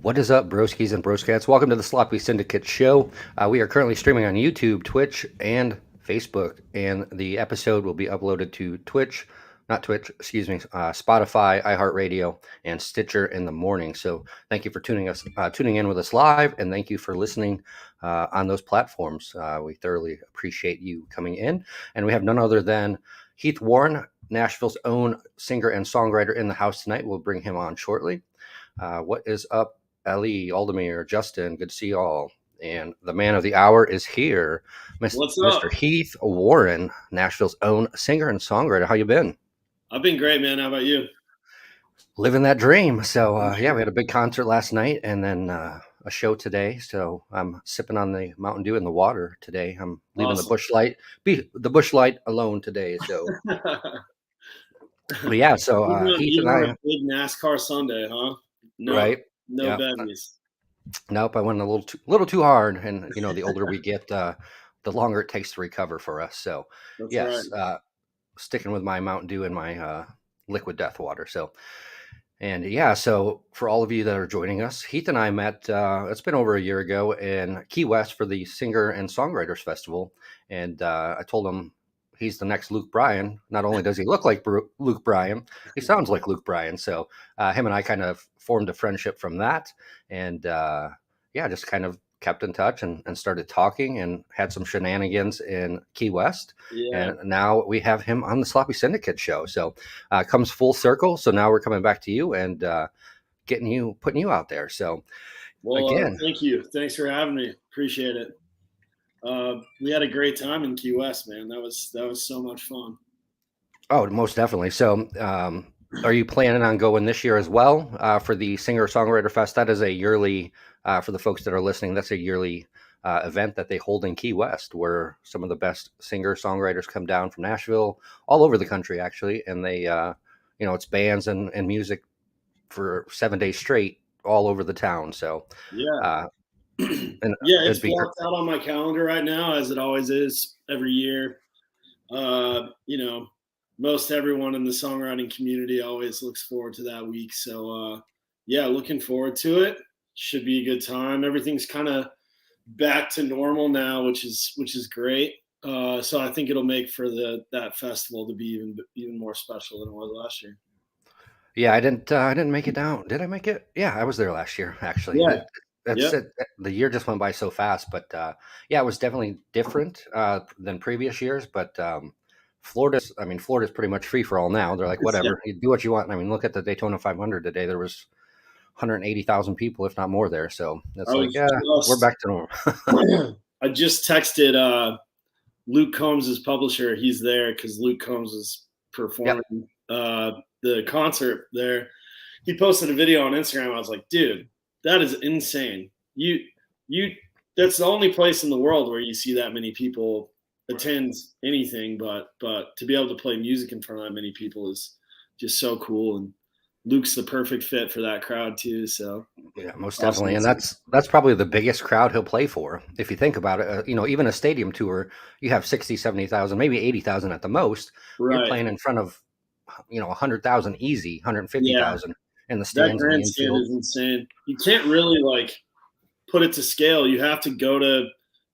What is up, broskies and broskats? Welcome to the Sloppy Syndicate show. We are currently streaming on YouTube, Twitch, and Facebook, and the episode will be uploaded to Spotify, iHeartRadio, and Stitcher in the morning. So thank you for tuning in with us live, and thank you for listening on those platforms. We thoroughly appreciate you coming in, and we have none other than Heath Warren, Nashville's own singer and songwriter, in the house tonight. We'll bring him on shortly. What is up, Ellie, Aldemir, Justin? Good to see you all. And the man of the hour is here, What's Mr. up? Heath Warren, Nashville's own singer and songwriter. How you been? I've been great, man. How about you? Living that dream. So yeah, we had a big concert last night, and then a show today. So I'm sipping on the Mountain Dew in the water today. I'm leaving Awesome. the Bush Light alone today. So, but yeah. So Heath and Even on a I, big NASCAR Sunday, huh? No, right? no Yeah. bevies. Nope, I went a little too hard, and the older we get, the longer it takes to recover for us. So, That's right. yes, sticking with my Mountain Dew and my liquid death water. So, and yeah, so for all of you that are joining us, Heath and I met. It's been over a year ago in Key West for the Singer and Songwriters Festival, and I told him he's the next Luke Bryan. Not only does he look like Luke Bryan, he sounds like Luke Bryan. So him and I kind of formed a friendship from that, and yeah, just kind of kept in touch and started talking and had some shenanigans in Key West. Yeah. And now we have him on the Sloppy Syndicate show. So comes full circle. So now we're coming back to you and putting you out there. So Well, again, thank you. Thanks for having me. Appreciate it. We had a great time in Key West, man. That was so much fun. oh, most definitely. So are you planning on going this year as well for the Singer Songwriter Fest? That is a yearly, for the folks that are listening, that's a yearly event that they hold in Key West, where some of the best singer songwriters come down from Nashville, all over the country, actually, and they, it's bands and music for 7 days straight, all over the town. So, Yeah. uh, and Yeah, it'd it's be great. blocked out on my calendar right now, as it always is every year. You know, most everyone in the songwriting community always looks forward to that week. So yeah, looking forward to it. Should be a good time. Everything's kind of back to normal now, which is great. So I think it'll make for that festival to be even more special than it was last year. Yeah, I didn't make it down. Did I make it? Yeah, I was there last year, actually. Yeah. That's Yep. it. The year just went by so fast, but yeah, it was definitely different than previous years. But Florida's pretty much free for all now. They're like, Yeah. whatever, you do what you want. I mean, look at the Daytona 500 today. There was 180,000 people, if not more, there. So I that's like, was yeah, we're back to normal. I just texted Luke Combs' publisher. He's there because Luke Combs is Yep. performing the concert there. He posted a video on Instagram. I was like, dude, that is insane. You that's the only place in the world where you see that many people attend anything, but to be able to play music in front of that many people is just so cool. And Luke's the perfect fit for that crowd too. So Yeah, most awesome definitely, to and see. that's probably the biggest crowd he'll play for. If you think about it, even a stadium tour, you have 60, 70,000, maybe 80,000 at the most. You're Right. playing in front of 100,000 easy, Yeah. 150,000 in the That stands and the grandstand infield. is insane. You can't really put it to scale. You have to go to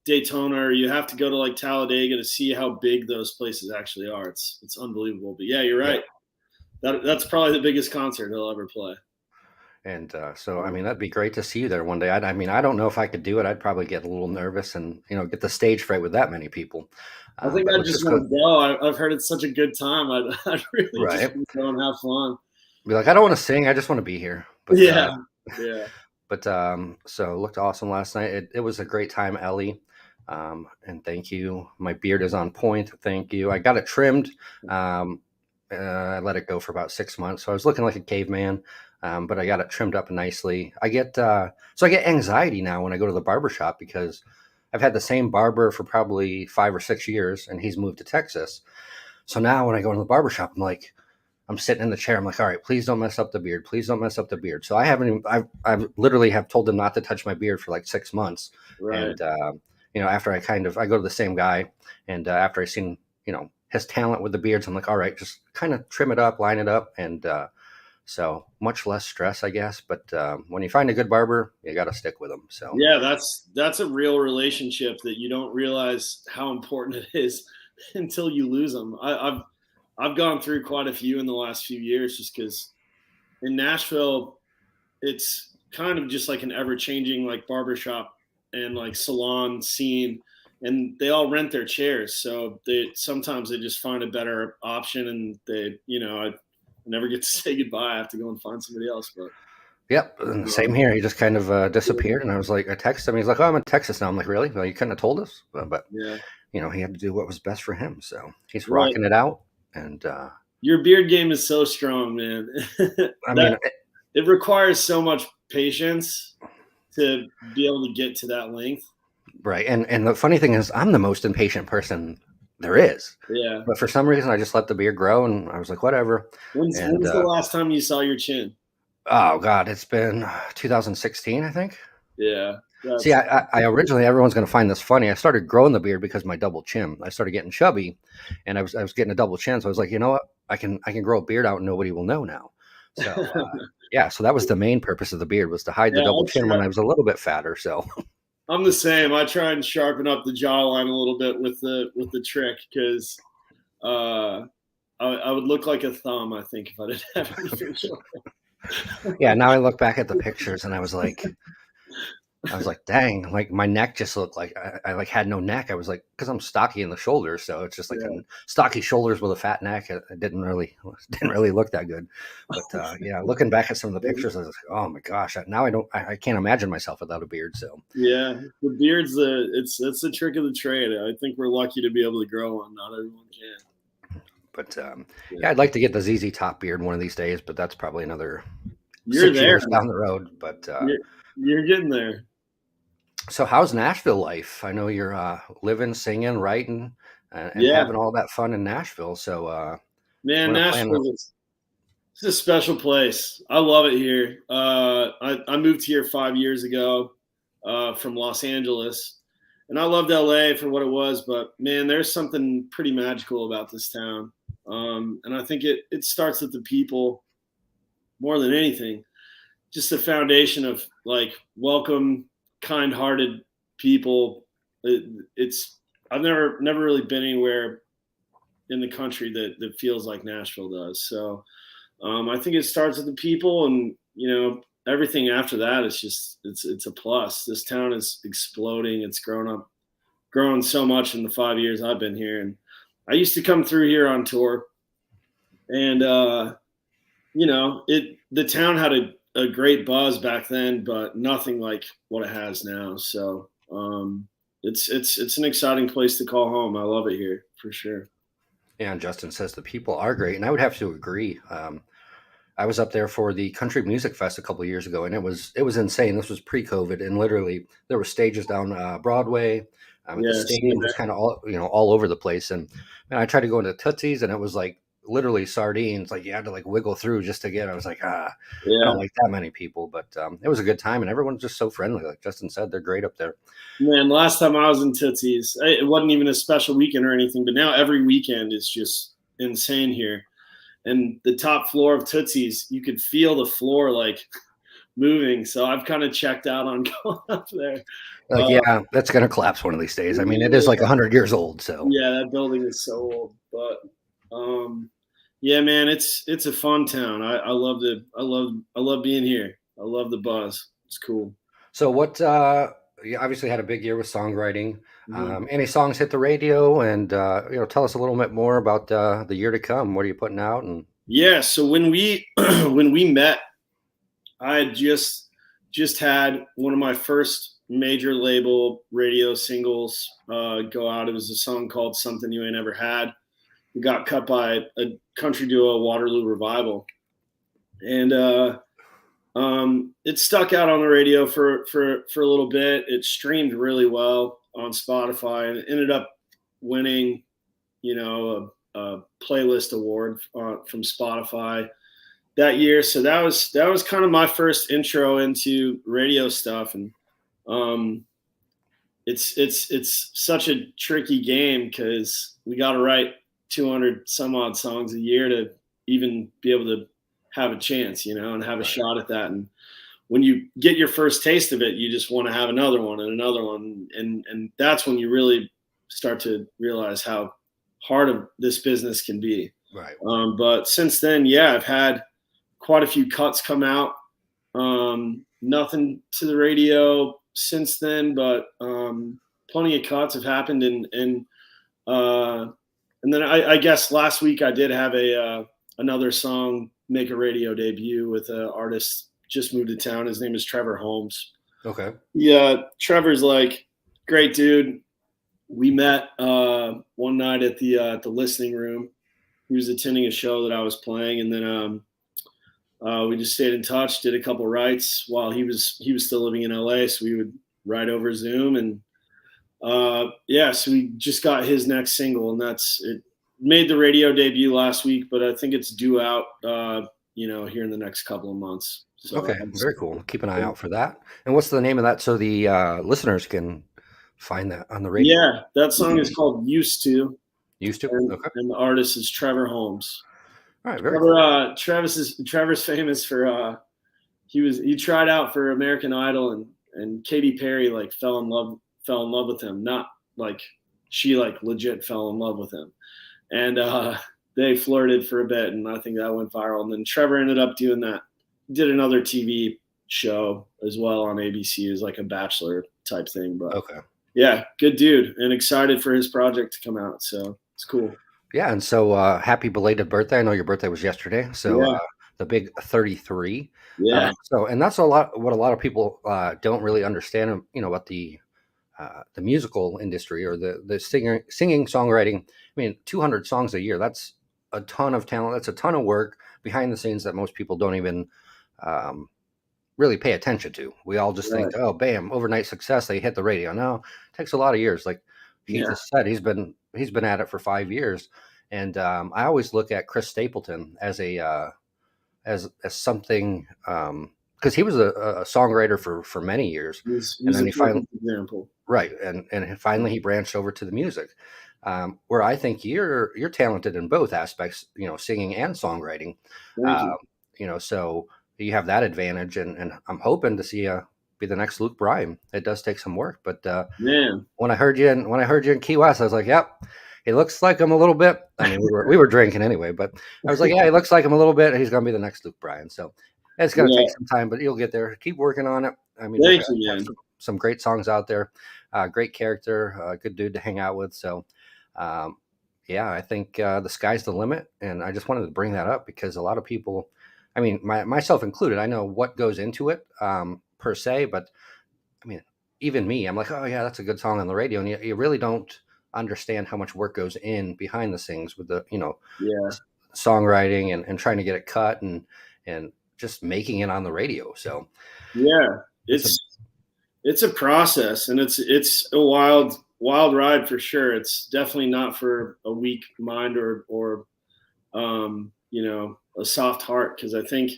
Daytona or you have to go to Talladega to see how big those places actually are. It's unbelievable. But yeah, you're Yeah, right. That's probably the biggest concert he'll ever play. and so I mean that'd be great to see you there one day. I mean I don't know if I could do it. I'd probably get a little nervous and get the stage fright with that many people. I think But I let's just just go want to go. I've heard it's such a good time. I'd really just right. want to go and have fun. Be like, I don't want to sing. I just want to be here. But Yeah. Yeah. so it looked awesome last night. It was a great time, Ellie. And thank you. My beard is on point. Thank you. I got it trimmed. Um, I let it go for about 6 months, so I was looking like a caveman. But I got it trimmed up nicely. I get anxiety now when I go to the barber shop because I've had the same barber for probably 5 or 6 years, and he's moved to Texas. So now when I go to the barber shop, I'm sitting in the chair. I'm like, all right, please don't mess up the beard. Please don't mess up the beard. So I haven't even, I've literally have told them not to touch my beard for like 6 months. Right. And, after I go to the same guy and after I seen, his talent with the beards, I'm like, all right, just kind of trim it up, line it up. And So much less stress, I guess. But when you find a good barber, you got to stick with them. So Yeah, that's a real relationship that you don't realize how important it is until you lose them. I've gone through quite a few in the last few years just because in Nashville it's kind of just like an ever changing like barbershop and like salon scene, and they all rent their chairs, so they sometimes they just find a better option, and I never get to say goodbye. I have to go and find somebody else, but yep, and same um, here. He just kind of disappeared, and I was like, I texted him. He's like, "Oh, I'm in Texas now." I'm like, "Really? Well, you couldn't have told us." But yeah, he had to do what was best for him. So he's right. rocking it out, and Your beard game is so strong, man. I That mean, it requires so much patience to be able to get to that length. right. And the funny thing is, I'm the most impatient person there is. Yeah. But for some reason, I just let the beard grow, and I was like, whatever. And When's the last time you saw your chin? oh god, it's been 2016, I think. Yeah. See, That's I originally everyone's going to find this funny. I started growing the beard because of my double chin. I started getting chubby, and I was getting a double chin. So I was like, you know what? I can grow a beard out, and nobody will know now. So yeah, so that was the main purpose of the beard, was to hide the yeah. double chin when I was a little bit fatter. So I'm the same. I try and sharpen up the jawline a little bit with the trick because uh, I would look like a thumb. I think if I didn't have any facial. yeah, now I look back at the pictures, and I was like, dang, like my neck just looked like I like had no neck. I was like, because I'm stocky in the shoulders, so it's just like Yeah. a stocky shoulders with a fat neck. It didn't really look that good. But yeah, looking back at some of the pictures, I was like, oh my gosh, now I can't imagine myself without a beard. So Yeah, the beard's it's the trick of the trade. I think we're lucky to be able to grow one. Not everyone can. but Yeah. yeah, I'd like to get the ZZ Top beard one of these days, but that's probably another You're six there. years down the road. But You're getting there. so how's Nashville life? I know you're living, singing, writing, and Yeah, having all that fun in Nashville. So man, we're gonna plan. Nashville is it's a special place. I love it here. I moved here 5 years ago from Los Angeles, and I loved LA for what it was. But man, there's something pretty magical about this town, and I think it starts with the people more than anything. Just the foundation of like welcome, kind-hearted people. It's I've never really been anywhere in the country that feels like Nashville does. So I think it starts with the people, and everything after that is just it's a plus. This town is exploding. It's grown so much in the 5 years I've been here, and I used to come through here on tour, and the town had a great buzz back then, but nothing like what it has now. So it's an exciting place to call home. I love it here for sure. Yeah, and Justin says the people are great, and I would have to agree. I was up there for the Country Music Fest a couple of years ago, and it was insane. This was pre-COVID, and literally there were stages down Broadway. The Yeah, same stadium was kind of all over the place, and I tried to go into Tootsie's, and it was like literally sardines. Like you had to like wiggle through just to get. I was like, I yeah. don't like that many people, but it was a good time, and everyone's just so friendly. Like Justin said, they're great up there. Man, last time I was in Tootsie's, it wasn't even a special weekend or anything, but now every weekend is just insane here. And the top floor of Tootsie's, you could feel the floor like moving. So I've kind of checked out on going up there. Like, Uh, yeah, that's gonna collapse one of these days. I mean, it is like 100 years old, so. yeah, that building is so old, but yeah, man, it's a fun town. I love being here. I love the buzz. It's cool. So what? You obviously had a big year with songwriting. Mhm. Any songs hit the radio, and tell us a little bit more about the year to come. What are you putting out? And Yeah, so when we when we met, I had just had one of my first major label radio singles go out. It was a song called "Something You Ain't Ever Had." It got cut by a country duo, Waterloo Revival, and it stuck out on the radio for a little bit. It streamed really well on Spotify, and it ended up winning, a playlist award from Spotify that year. So that was kind of my first intro into radio stuff, and um, it's such a tricky game because we got to write 200 some odd songs a year to even be able to have a chance, and have a Right. shot at that. And when you get your first taste of it, you just want to have another one and another one, and that's when you really start to realize how hard of this business can be. Right. But since then, yeah, I've had quite a few cuts come out. Nothing to the radio since then, but plenty of cuts have happened, uh, and then I guess last week I did have a another song make a radio debut with an artist just moved to town. His name is Trevor Holmes. Okay. Yeah, Trevor's like great dude. We met one night at the listening room. He was attending a show that I was playing, and then we just stayed in touch. Did a couple writes while he was still living in LA, so we would write over Zoom, and yeah, so we just got his next single, and that's it. Made the radio debut last week, but I think it's due out, here in the next couple of months. So Okay. Very cool. Keep an eye out for that. And what's the name of that so the listeners can find that on the radio? yeah, that song is called "Used to," Used to? and, Okay. and the artist is Trevor Holmes. All right. Very cool. Trevor's famous for he tried out for American Idol, and Katy Perry like fell in love with him. Not like she like legit fell in love with him, and they flirted for a bit, and I think that went viral. And then Trevor ended up doing that. Did another TV show as well on ABC as like a Bachelor type thing. But Okay. yeah, good dude, and excited for his project to come out. So it's cool. Yeah. And so happy belated birthday. I know your birthday was yesterday. So Yeah, the big 33. yeah, And that's a lot what a lot of people don't really understand, about the musical industry or the singing songwriting. I mean, 200 songs a year. That's a ton of talent. That's a ton of work behind the scenes that most people don't even um, really pay attention to. We all just think, right, oh, bam, overnight success. They hit the radio. No, it takes a lot of years. Like Heath yeah, has said, he's been at it for 5 years, and I always look at Chris Stapleton as a as something because he was a songwriter for many years, and he's then a he finally perfect example. right, and finally he branched over to the music, where I think you're talented in both aspects, singing and songwriting, Thank um, you, so you have that advantage, and I'm hoping to see you be the next Luke Bryan. It does take some work, but man. when I heard you in Key West, I was like, yep, he looks like him a little bit. I mean, we were drinking anyway, but I was like, yeah, he looks like him a little bit. He's gonna be the next Luke Bryan. So it's gonna take Yeah, some time, but you'll get there. Keep working on it. I mean, you thank have you, man. some great songs out there. Great character, good dude to hang out with. So, um, yeah, I think the sky's the limit, and I just wanted to bring that up because a lot of people, I mean, myself included, I know what goes into it per se, but I mean, even me, I'm like, oh yeah, that's a good song on the radio, and you really don't understand how much work goes in behind the scenes with the Yeah, songwriting and trying to get it cut and just making it on the radio. So yeah. it's a It's a process, and it's a wild ride for sure. It's definitely not for a weak mind or a soft heart, because I think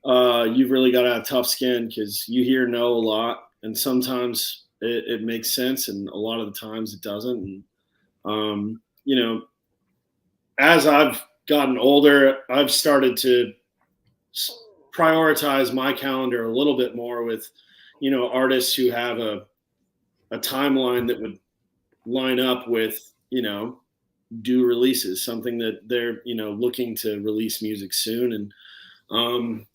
you've really got to have tough skin, because you hear no a lot, and sometimes it makes sense, and a lot of the times it doesn't. And um, you know, as I've gotten older, I've started to prioritize my calendar a little bit more with, artists who have a timeline that would line up with, due releases, something that they're, looking to release music soon. And um,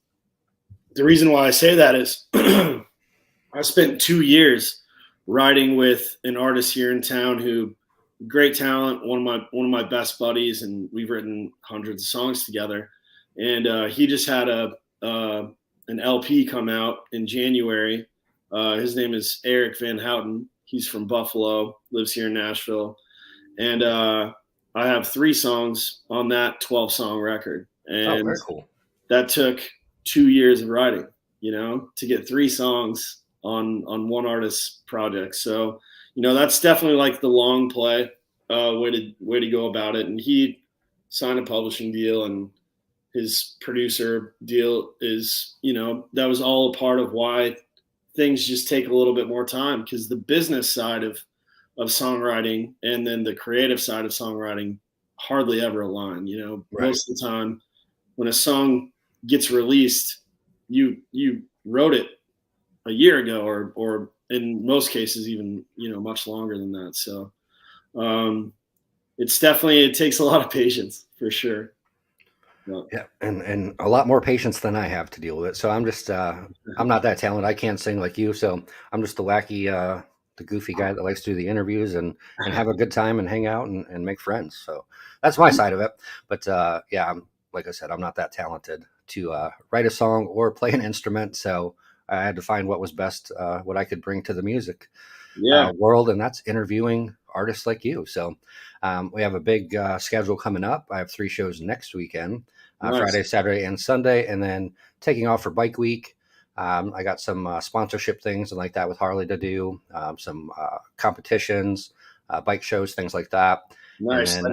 the reason why I say that is I spent 2 years writing with an artist here in town who great talent, one of my best buddies, and we've written hundreds of songs together. And he just had an LP come out in January. His name is Eric Van Houten. He's from Buffalo, lives here in Nashville, and I have 3 songs on that 12-song record, oh, and very cool. that took 2 years of writing, to get 3 songs on one artist's project. So, that's definitely like the long play way to go about it. And he signed a publishing deal, and his producer deal is, that was all a part of why things just take a little bit more time, because the business side of songwriting and then the creative side of songwriting hardly ever align. Right. Most of the time when a song gets released, you wrote it a year ago, or in most cases even much longer than that. So it takes a lot of patience for sure. But, Yeah, and a lot more patience than I have to deal with it. So I'm just I'm not that talented. I can't sing like you. So I'm just the wacky, the goofy guy that likes to do the interviews and have a good time and hang out and make friends. So that's my side of it. But yeah, like I said, I'm not that talented to write a song or play an instrument. So I had to find what was best, what I could bring to the music yeah, world, and that's interviewing artists like you. So we have a big schedule coming up. I have 3 shows next weekend, nice. Friday, Saturday, and Sunday, and then taking off for Bike Week. I got some sponsorship things and like that with Harley to do, some competitions, bike shows, things like that. And Nice. then,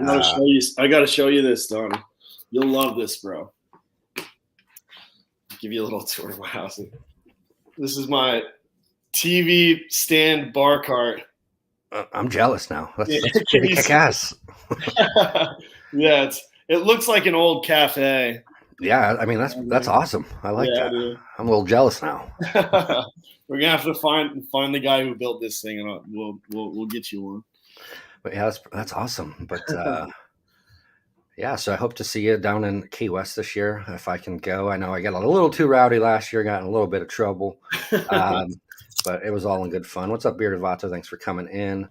I gotta show you this, Donnie. You'll love this, bro. Give you a little tour of my house. This is my TV stand bar cart. I'm jealous now. Yeah, That's can pretty you kick see? ass. Yeah, it looks like an old cafe. Yeah, I mean that's awesome. I like Yeah, that. dude. I'm a little jealous now. We're gonna have to find the guy who built this thing, and we'll get you one. But yeah, that's awesome. But yeah, so I hope to see you down in Key West this year if I can go. I know I got a little too rowdy last year, got in a little bit of trouble, um, but it was all in good fun. What's up, Bearded Vato? Thanks for coming in.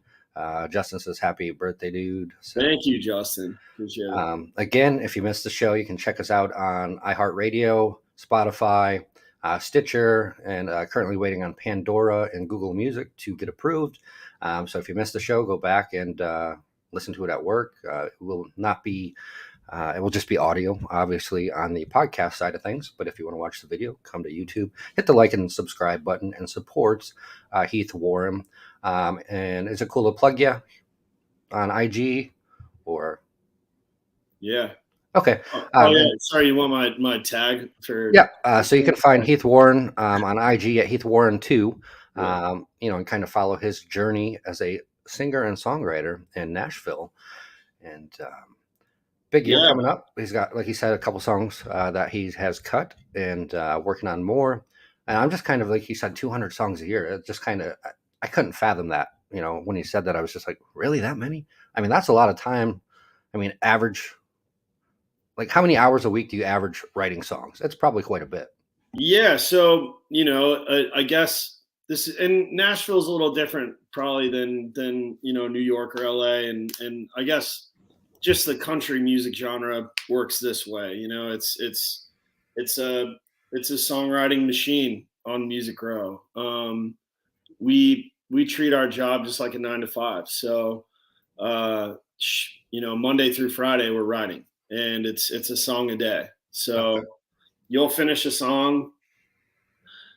Justin says happy birthday, dude. So Thank you, Justin. Appreciate it. again, if you missed the show, you can check us out on iHeartRadio, Spotify, Stitcher, and currently waiting on Pandora and Google Music to get approved. So if you missed the show, go back and listen to it at work. It will not be. It will just be audio, obviously, on the podcast side of things. But if you want to watch the video, come to YouTube, hit the like and subscribe button, and support Heath Warren. And is it cool to plug you on IG or? Yeah. Okay. Oh yeah. Sorry, you want my tag for? Yeah. So you can find Heath Warren on IG at Heath Warren 2. Yeah. And kind of follow his journey as a singer and songwriter in Nashville. And big year Yeah. coming up. He's got, like he said, a couple songs that he has cut and working on more. And I'm just kind of like he said, 200 songs a year. It just kind of I couldn't fathom that. When he said that, I was just like, really, that many? I mean, that's a lot of time. I mean, average. Like, how many hours a week do you average writing songs? It's probably quite a bit. Yeah. So I guess this and Nashville's a little different probably than New York or LA, and I guess just the country music genre works this way. It's a it's a songwriting machine on Music Row. We treat our job just like a 9 to 5. So Monday through Friday we're writing, and it's a song a day. So Okay. you'll finish a song.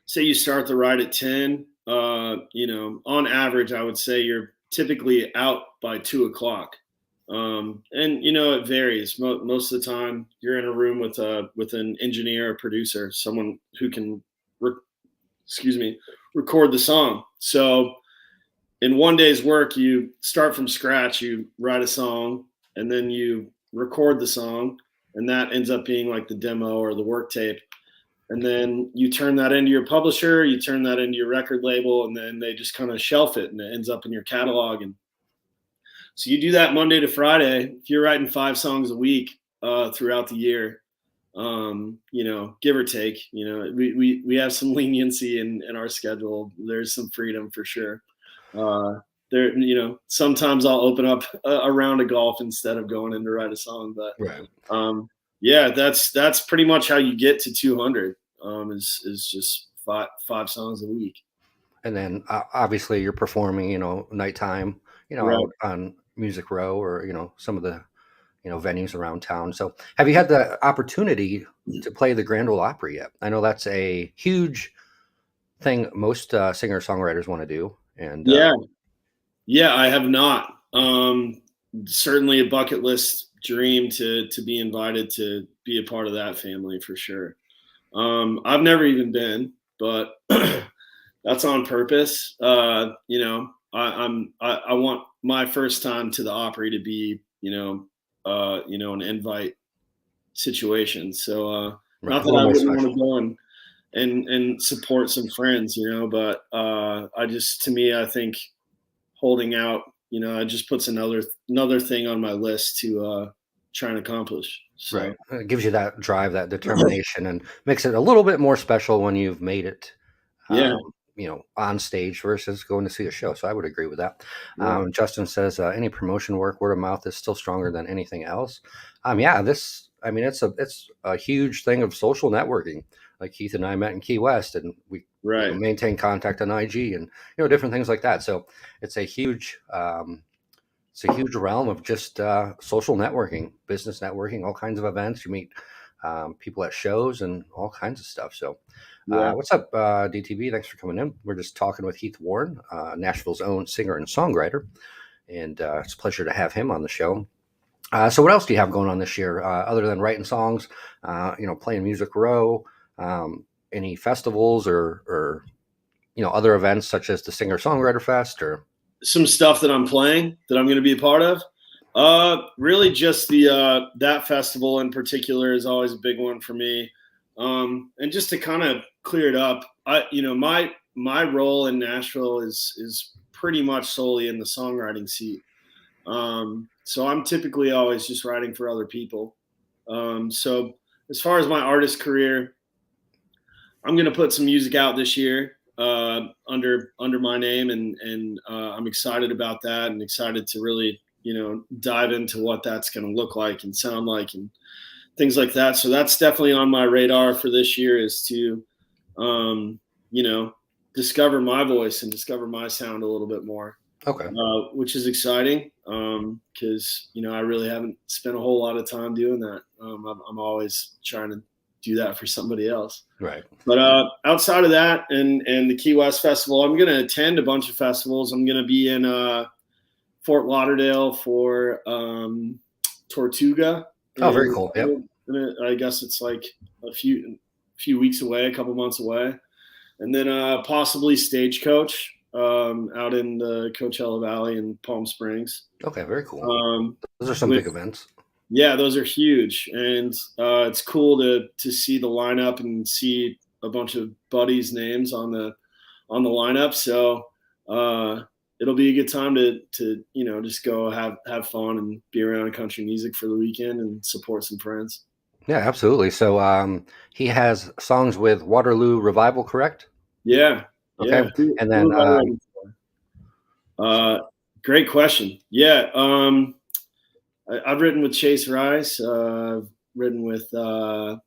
Say you start the write at 10. On average, I would say you're typically out by 2 o'clock. And it varies. Most of the time, you're in a room with an engineer, a producer, someone who can, record the song. So in one day's work, you start from scratch. You write a song, and then you record the song, and that ends up being like the demo or the work tape. And then you turn that into your publisher, you turn that into your record label, and then they just kind of shelf it, and it ends up in your catalog. And so you do that Monday to Friday. If you're writing 5 songs a week throughout the year, give or take, we have some leniency in our schedule. There's some freedom for sure. Sometimes I'll open up a round of golf instead of going in to write a song, but Right. yeah, that's pretty much how you get to 200. Is just five songs a week. And then obviously you're performing, nighttime, Right. out on Music Row or, some of the, venues around town. So have you had the opportunity to play the Grand Ole Opry yet? I know that's a huge thing most singer-songwriters want to do. And Yeah, I have not. Certainly a bucket list dream to be invited to be a part of that family for sure. I've never even been, but that's on purpose. I want my first time to the Opry to be, an invite situations. So Right. not A that little I more wouldn't want special. to go and support some friends, but to me, I think holding out, it just puts another thing on my list to try and accomplish. Right. So It gives you that drive, that determination, and makes it a little bit more special when you've made it, yeah, on stage versus going to see a show. So I would agree with that. yeah, Justin says any promotion work, word of mouth is still stronger than anything else. It's a huge thing of social networking. Like Heath and I met in Key West, and we right, maintain contact on IG, and different things like that. So it's a huge realm of just social networking, business networking, all kinds of events. You meet people at shows and all kinds of stuff. So, yeah. what's up, DTV? Thanks for coming in. We're just talking with Heath Warren, Nashville's own singer and songwriter, and it's a pleasure to have him on the show. So, what else do you have going on this year other than writing songs? Playing Music Row. Any festivals or other events such as the Singer Songwriter Fest or Some stuff that I'm playing that I'm going to be a part of. Really just the that festival in particular is always a big one for me. And just to kind of clear it up, my role in Nashville is pretty much solely in the songwriting seat. So I'm typically always just writing for other people. So as far as my artist career, I'm going to put some music out this year under my name, and I'm excited about that, and excited to really dive into what that's going to look like and sound like and things like that. So that's definitely on my radar for this year, is to um, you know discover my voice and discover my sound a little bit more, okay, which is exciting because I really haven't spent a whole lot of time doing that. I'm always trying to do that for somebody else. right, But outside of that, and the Key West Festival, I'm going to attend a bunch of festivals. I'm going to be in Fort Lauderdale for Tortuga. oh, very cool, yep. I guess it's like a few weeks away, a couple months away, and then possibly Stagecoach out in the Coachella Valley in Palm Springs. Okay, very cool. Um, Those are some with big events. Yeah, those are huge, and it's cool to see the lineup and see a bunch of buddies' names on the lineup. So it'll be a good time to just go have fun and be around country music for the weekend and support some friends. Yeah, absolutely. So he has songs with Waterloo Revival, correct? Yeah, Okay, yeah. Who, and who then am I writing for? Great question. Yeah, I've written with Chase Rice. I've written with a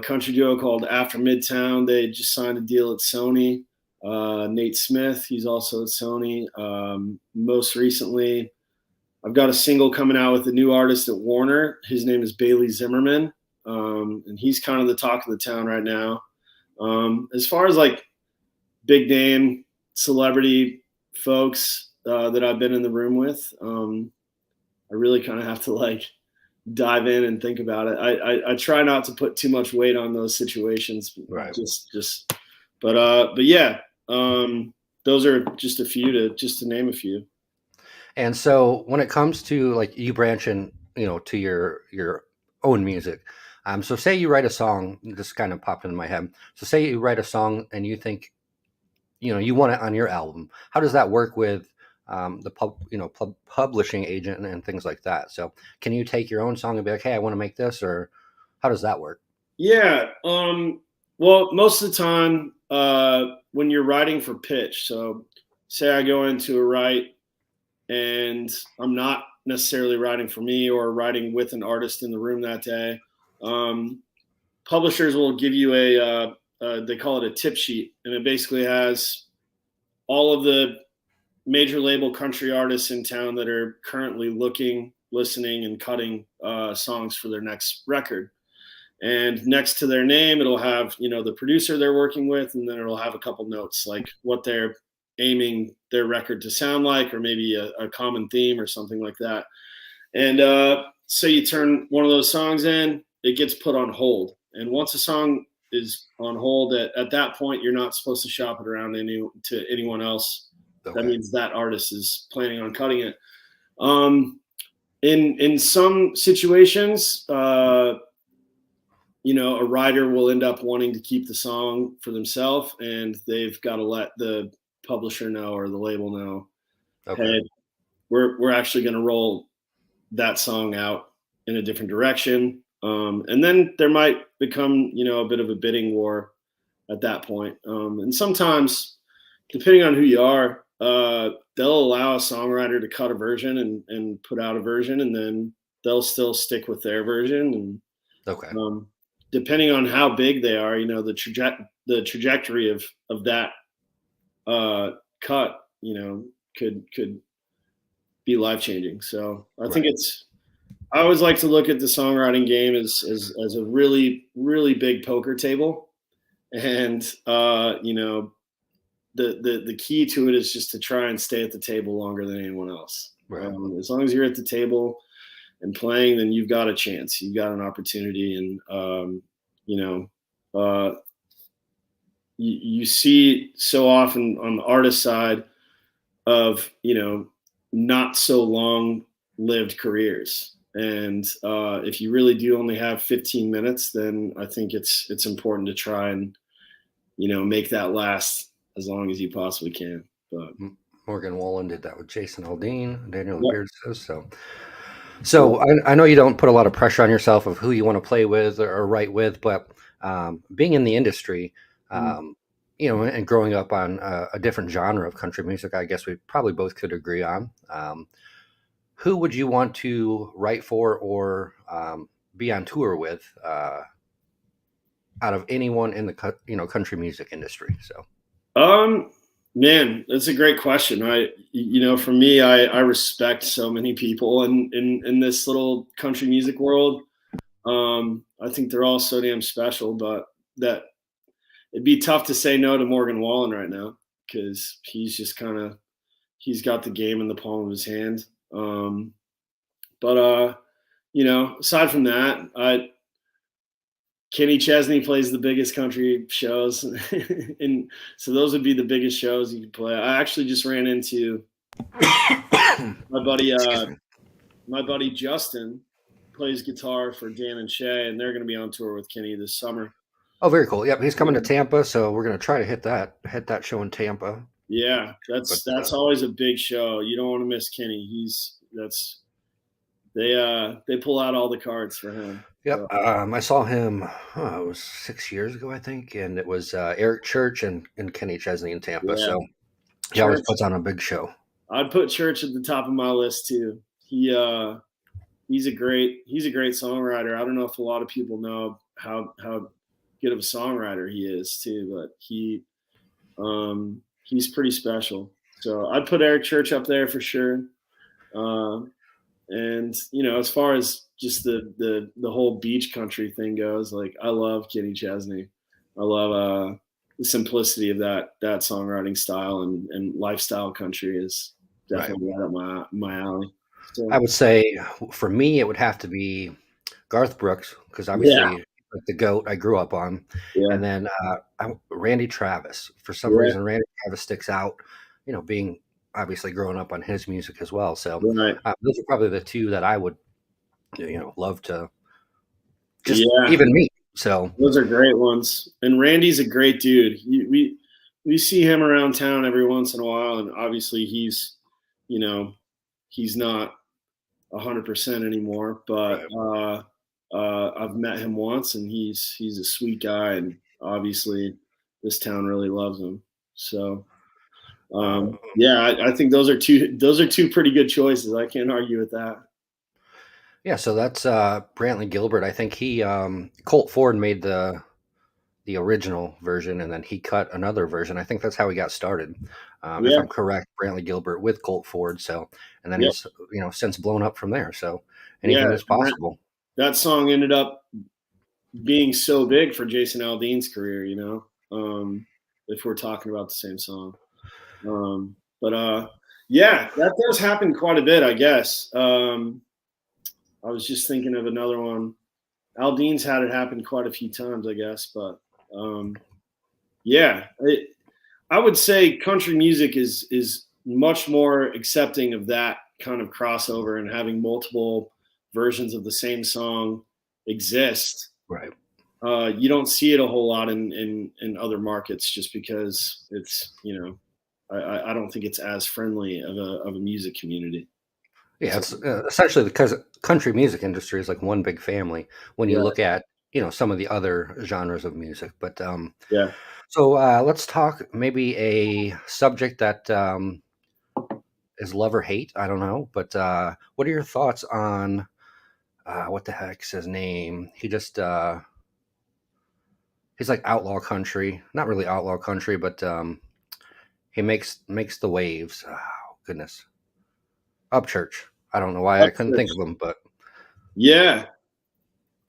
country duo called After Midtown. They just signed a deal at Sony. Nate Smith, he's also at Sony. Most recently, I've got a single coming out with a new artist at Warner. His name is Bailey Zimmerman, and he's kind of the talk of the town right now. As far as like big name celebrity folks that I've been in the room with, I really kind of have to like dive in and think about it. I try not to put too much weight on those situations. right. But yeah, those are just a few to name a few. And so when it comes to like you branching, to your own music, so say you write a song, this kind of popped into my head. So say you write a song and you think, you want it on your album. How does that work with the publishing agent and things like that? So can you take your own song and be like, hey, I want to make this, or how does that work? Yeah. Well, most of the time, when you're writing for pitch, so say I go into a write and I'm not necessarily writing for me or writing with an artist in the room that day, publishers will give you they call it a tip sheet, and it basically has all of the major label country artists in town that are currently looking, listening, and cutting songs for their next record. And next to their name, it'll have the producer they're working with, and then it'll have a couple notes like what they're aiming their record to sound like, or maybe a common theme or something like that. And so you turn one of those songs in, it gets put on hold. And once a song is on hold, at that point, you're not supposed to shop it around to anyone else. That Okay. means that artist is planning on cutting it. Um, in some situations, a writer will end up wanting to keep the song for themselves, and they've got to let the publisher know or the label know, Okay. hey, we're actually going to roll that song out in a different direction. And then there might become, a bit of a bidding war at that point. And sometimes, depending on who you are, they'll allow a songwriter to cut a version and put out a version, and then they'll still stick with their version. And Okay. depending on how big they are, the trajectory of that cut, could be life changing. So I think I always like to look at the songwriting game as a really, really big poker table. And, the key to it is just to try and stay at the table longer than anyone else. Right. As long as you're at the table and playing, then you've got a chance, you've got an opportunity. And, you see so often on the artist side of, not so long lived careers. And if you really do only have 15 minutes, then I think it's important to try and, make that last as long as you possibly can. But Morgan Wallen did that with Jason Aldean, Daniel yep. Beard says so. So I know you don't put a lot of pressure on yourself of who you want to play with or write with, but being in the industry, and growing up on a different genre of country music, I guess we probably both could agree on. Who would you want to write for or be on tour with out of anyone in the country music industry? So, man, that's a great question. For me, I respect so many people in this little country music world. I think they're all so damn special, but that it'd be tough to say no to Morgan Wallen right now, because he's just he's got the game in the palm of his hand. But aside from that, Kenny Chesney plays the biggest country shows, and so those would be the biggest shows you could play. I actually just ran into my buddy Justin plays guitar for Dan and Shay, and they're going to be on tour with Kenny this summer. Oh, very cool. Yep, he's coming to Tampa, so we're going to try to hit that show in Tampa. Yeah, that's always a big show. You don't want to miss Kenny. They pull out all the cards for him. Yep. So. I saw him, it was 6 years ago, I think, and it was Eric Church and Kenny Chesney in Tampa. Yeah. So he always puts on a big show. I'd put Church at the top of my list too. He's a great songwriter. I don't know if a lot of people know how good of a songwriter he is too, but he's pretty special. So I'd put Eric Church up there for sure. And as far as just the whole beach country thing goes, like, I love Kenny Chesney. I love the simplicity of that songwriting style, and lifestyle country is definitely right up my alley. So, I would say for me, it would have to be Garth Brooks, because obviously like the GOAT I grew up on. Yeah. And then Randy Travis. For some reason, Randy Travis sticks out, being obviously growing up on his music as well. So those are probably the two that I would, love to just even meet. So those are great ones. And Randy's a great dude. We see him around town every once in a while, and obviously he's not 100% anymore, but I've met him once, and he's a sweet guy, and obviously this town really loves him. So I think those are two pretty good choices. I can't argue with that. Yeah, so that's Brantley Gilbert. I think he Colt Ford made the original version, and then he cut another version. I think that's how he got started, if I'm correct. Brantley Gilbert with Colt Ford. So, and then he's since blown up from there. So anything is possible. That song ended up being so big for Jason Aldean's career. If we're talking about the same song. That does happen quite a bit, I guess. I was just thinking of another one. Aldean's had it happen quite a few times, I guess. But I would say country music is much more accepting of that kind of crossover and having multiple versions of the same song exist. Right. You don't see it a whole lot in other markets, just because it's, I don't think it's as friendly of a music community. Yeah, So it's essentially because country music industry is like one big family when you right, look at some of the other genres of music. But yeah. so let's talk maybe a subject that is love or hate. I don't know, but what are your thoughts on what the heck's his name? He's like outlaw country, not really outlaw country, but he makes the waves. Oh goodness, Upchurch. I don't know why I couldn't think Upchurch. of him, but Yeah,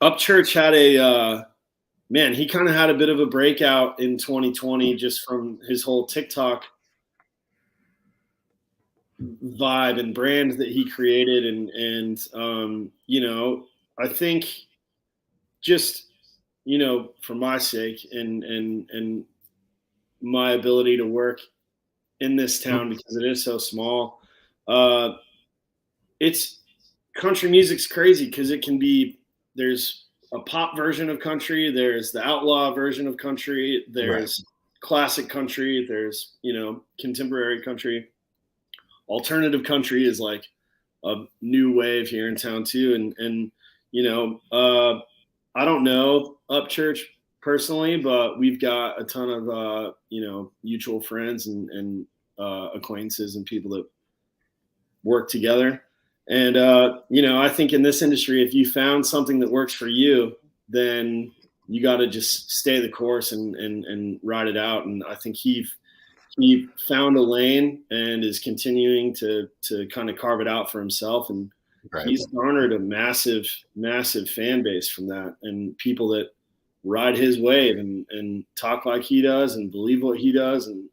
Upchurch had a man. He kind of had a bit of a breakout in 2020 just from his whole TikTok vibe and brand that he created, and I think just for my sake and my ability to work in this mm, town because it is so small. Uh, it's country music's crazy because it can be there's a pop version of country, there's the outlaw version of country, right, there's classic country, there's contemporary country, alternative country is like a new wave here in town too, and you know I don't know Upchurch personally, but we've got a ton of mutual friends and acquaintances and people that work together. And I think in this industry, if you found something that works for you, then you got to just stay the course and ride it out. And I think he found a lane and is continuing to kind of carve it out for himself. And right, he's garnered a massive fan base from that, and people that ride his wave and talk like he does and believe what he does. And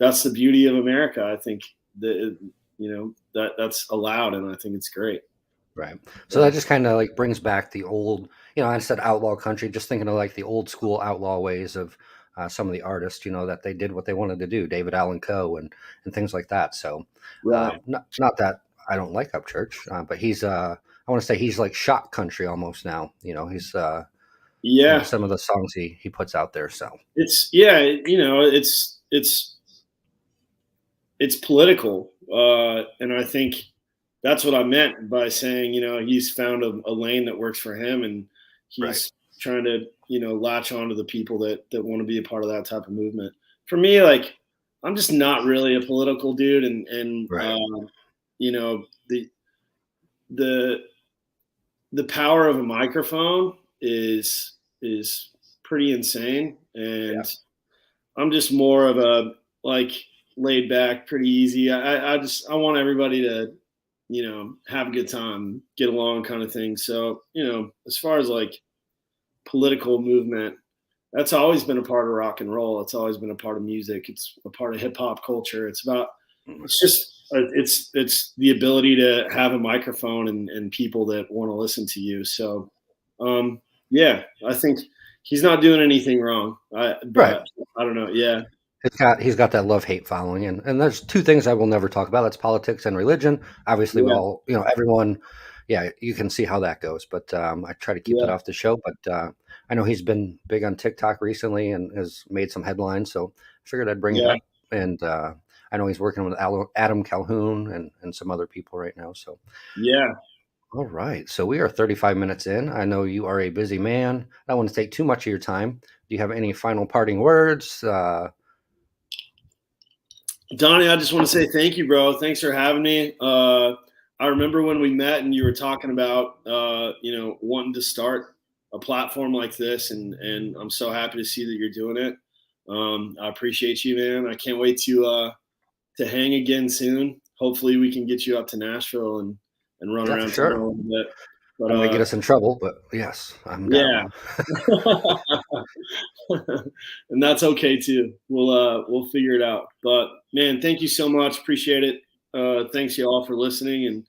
that's the beauty of America. I think that that's allowed, and I think it's great. right. So Yeah, that just kind of like brings back the old, I said outlaw country, just thinking of like the old school outlaw ways of some of the artists, that they did what they wanted to do, David Allan Coe and things like that. So right. not that I don't like Upchurch, but he's I want to say he's like shock country almost now. He's Yeah, some of the songs he puts out there. So it's it's political, and I think that's what I meant by saying he's found a lane that works for him, and right, he's trying to latch on to the people that want to be a part of that type of movement. For me, like, I'm just not really a political dude, and right, you know the the the power of a microphone is pretty insane, yeah, and I'm just more of a like laid back, pretty easy. I want everybody to have a good time, get along, kind of thing. So as far as like political movement, that's always been a part of rock and roll. It's always been a part of music. It's a part of hip hop culture. mm, It's just it's the ability to have a microphone and people that want to listen to you. So yeah, I think he's not doing anything wrong. right. But I don't know. Yeah, He's got that love hate following, and there's two things I will never talk about. That's politics and religion. Obviously, we yeah, all everyone, yeah, you can see how that goes. But I try to keep that yeah, off the show. But I know he's been big on TikTok recently and has made some headlines. So I figured I'd bring it yeah, up. And I know he's working with Adam Calhoun and some other people right now. So yeah. all right, so we are 35 minutes in. I know you are a busy man. I don't want to take too much of your time. Do you have any final parting words? Donnie, I just want to say thank you, bro. Thanks for having me. I remember when we met and you were talking about, wanting to start a platform like this, and I'm so happy to see that you're doing it. I appreciate you, man. I can't wait to hang again soon. Hopefully, we can get you up to Nashville and run Yeah, for around town a sure. little bit. But That might get us in trouble, but yes, I'm yeah, down. and that's okay too. We'll figure it out. But man, thank you so much. Appreciate it. Thanks you all for listening. And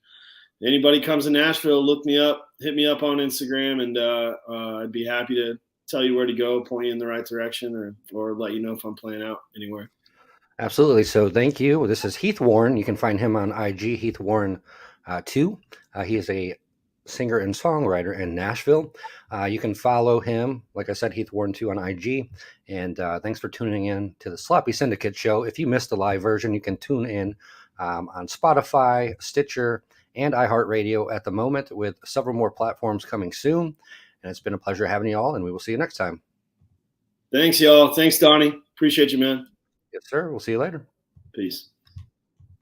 anybody comes to Nashville, look me up, hit me up on Instagram, and I'd be happy to tell you where to go, point you in the right direction, or let you know if I'm playing out anywhere. Absolutely. So thank you. This is Heath Warren. You can find him on IG, Heath Warren 2. He is a singer and songwriter in Nashville. You can follow him, like I said, Heath Warren 2 on IG. And thanks for tuning in to the Sloppy Syndicate show. If you missed the live version, you can tune in on Spotify, Stitcher, and iHeartRadio at the moment, with several more platforms coming soon. And it's been a pleasure having you all, and we will see you next time. Thanks, y'all. Thanks, Donnie. Appreciate you, man. Yes, sir. We'll see you later. Peace.